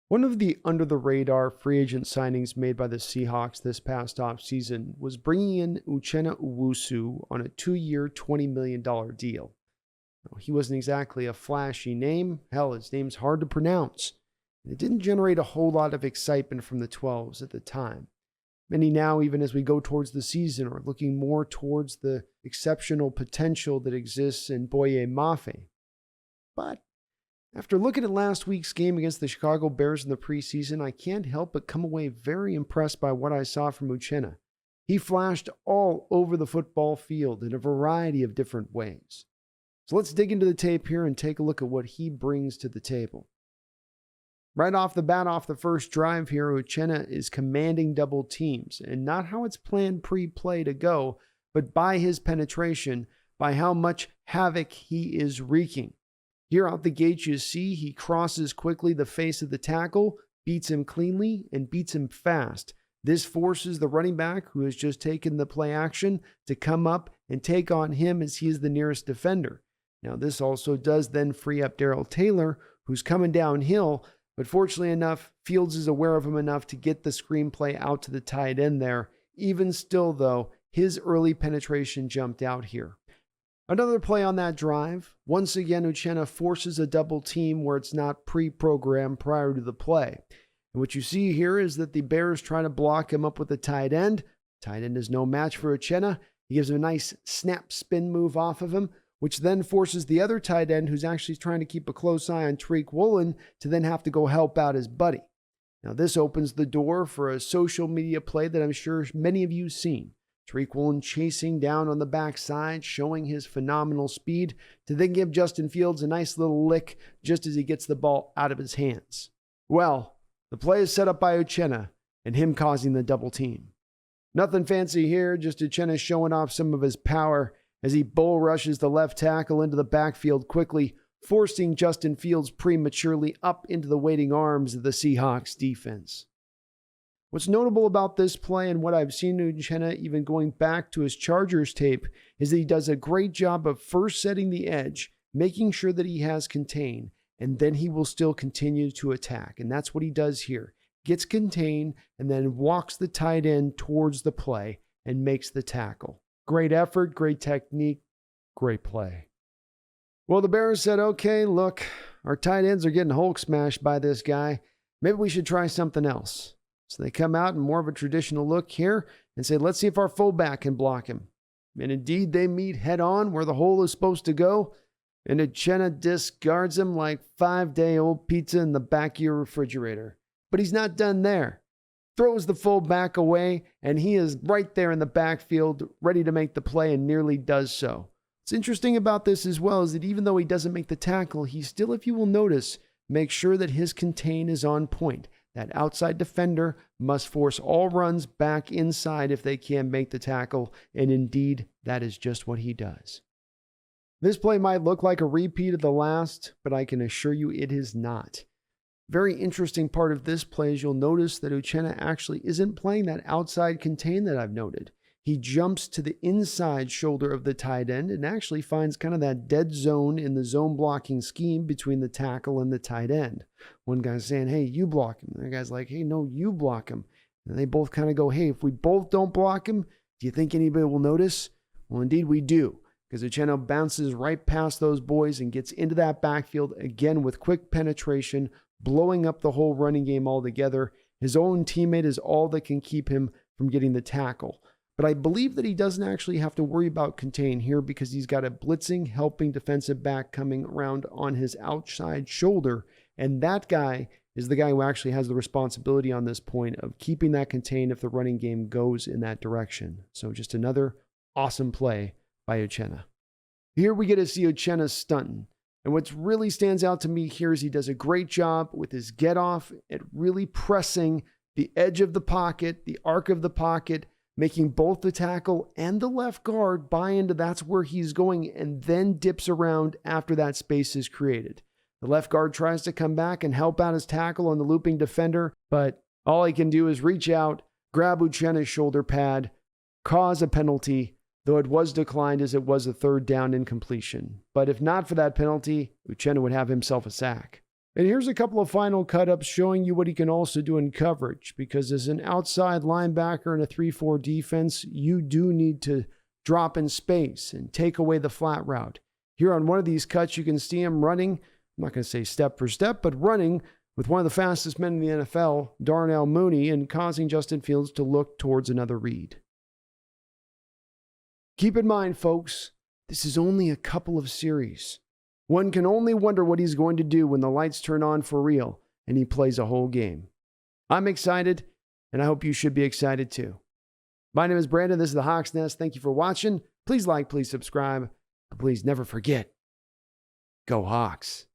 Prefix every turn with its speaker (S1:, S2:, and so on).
S1: One of the under-the-radar free agent signings made by the Seahawks this past offseason was bringing in Uchenna Nwosu on a 2-year, $20 million deal. Now, he wasn't exactly a flashy name. Hell, his name's hard to pronounce. And it didn't generate a whole lot of excitement from the 12s at the time. Many now, even as we go towards the season, are looking more towards the exceptional potential that exists in Boye Mafe. But after looking at last week's game against the Chicago Bears in the preseason, I can't help but come away very impressed by what I saw from Uchenna. He flashed all over the football field in a variety of different ways. So let's dig into the tape here and take a look at what he brings to the table. Right off the bat, off the first drive here, Uchenna is commanding double teams, and not how it's planned pre-play to go, but by his penetration, by how much havoc he is wreaking. Here out the gate, you see he crosses quickly the face of the tackle, beats him cleanly, and beats him fast. This forces the running back, who has just taken the play action, to come up and take on him as he is the nearest defender. Now, this also does then free up Darrell Taylor, who's coming downhill, but fortunately enough, Fields is aware of him enough to get the screenplay out to the tight end there. Even still, though, his early penetration jumped out here. Another play on that drive. Once again, Uchenna forces a double team where it's not pre-programmed prior to the play. And what you see here is that the Bears try to block him up with the tight end. Tight end is no match for Uchenna. He gives him a nice snap spin move off of him, which then forces the other tight end, who's actually trying to keep a close eye on Tariq Woolen, to then have to go help out his buddy. Now, this opens the door for a social media play that I'm sure many of you have seen. Tariq Woolen chasing down on the backside, showing his phenomenal speed, to then give Justin Fields a nice little lick just as he gets the ball out of his hands. Well, the play is set up by Uchenna, and him causing the double team. Nothing fancy here, just Uchenna showing off some of his power as he bull rushes the left tackle into the backfield quickly, forcing Justin Fields prematurely up into the waiting arms of the Seahawks defense. What's notable about this play and what I've seen Uchenna even going back to his Chargers tape is that he does a great job of first setting the edge, making sure that he has contain, and then he will still continue to attack. And that's what he does here. Gets contained and then walks the tight end towards the play and makes the tackle. Great effort, great technique, great play. Well, the Bears said, okay, look, our tight ends are getting Hulk smashed by this guy. Maybe we should try something else. So they come out in more of a traditional look here and say, let's see if our fullback can block him. And indeed, they meet head on where the hole is supposed to go. And Uchenna discards him like 5-day-old pizza in the back of your refrigerator. But he's not done there. Throws the fullback away, and he is right there in the backfield, ready to make the play, and nearly does so. What's interesting about this as well is that even though he doesn't make the tackle, he still, if you will notice, makes sure that his contain is on point. That outside defender must force all runs back inside if they can make the tackle, and indeed, that is just what he does. This play might look like a repeat of the last, but I can assure you it is not. Very interesting part of this play is you'll notice that Uchenna actually isn't playing that outside contain that I've noted. He jumps to the inside shoulder of the tight end and actually finds kind of that dead zone in the zone blocking scheme between the tackle and the tight end. One guy's saying, hey, you block him. The other guy's like, hey, no, you block him. And they both kind of go, hey, if we both don't block him, do you think anybody will notice? Well, indeed we do, because Uchenna bounces right past those boys and gets into that backfield again with quick penetration, blowing up the whole running game altogether. His own teammate is all that can keep him from getting the tackle. But I believe that he doesn't actually have to worry about contain here because he's got a blitzing, helping defensive back coming around on his outside shoulder. And that guy is the guy who actually has the responsibility on this point of keeping that contain if the running game goes in that direction. So just another awesome play by Uchenna. Here we get to see Uchenna stunting. And what really stands out to me here is he does a great job with his get off at really pressing the edge of the pocket, the arc of the pocket, making both the tackle and the left guard buy into that's where he's going, and then dips around after that space is created. The left guard tries to come back and help out his tackle on the looping defender, but all he can do is reach out, grab Uchenna's shoulder pad, cause a penalty, though it was declined as it was a third down incompletion. But if not for that penalty, Uchenna would have himself a sack. And here's a couple of final cut-ups showing you what he can also do in coverage, because as an outside linebacker in a 3-4 defense, you do need to drop in space and take away the flat route. Here on one of these cuts, you can see him running, I'm not going to say step for step, but running with one of the fastest men in the NFL, Darnell Mooney, and causing Justin Fields to look towards another read. Keep in mind, folks, this is only a couple of series. One can only wonder what he's going to do when the lights turn on for real and he plays a whole game. I'm excited, and I hope you should be excited too. My name is Brandon. This is the Hawks Nest. Thank you for watching. Please like, please subscribe, but please never forget, go Hawks.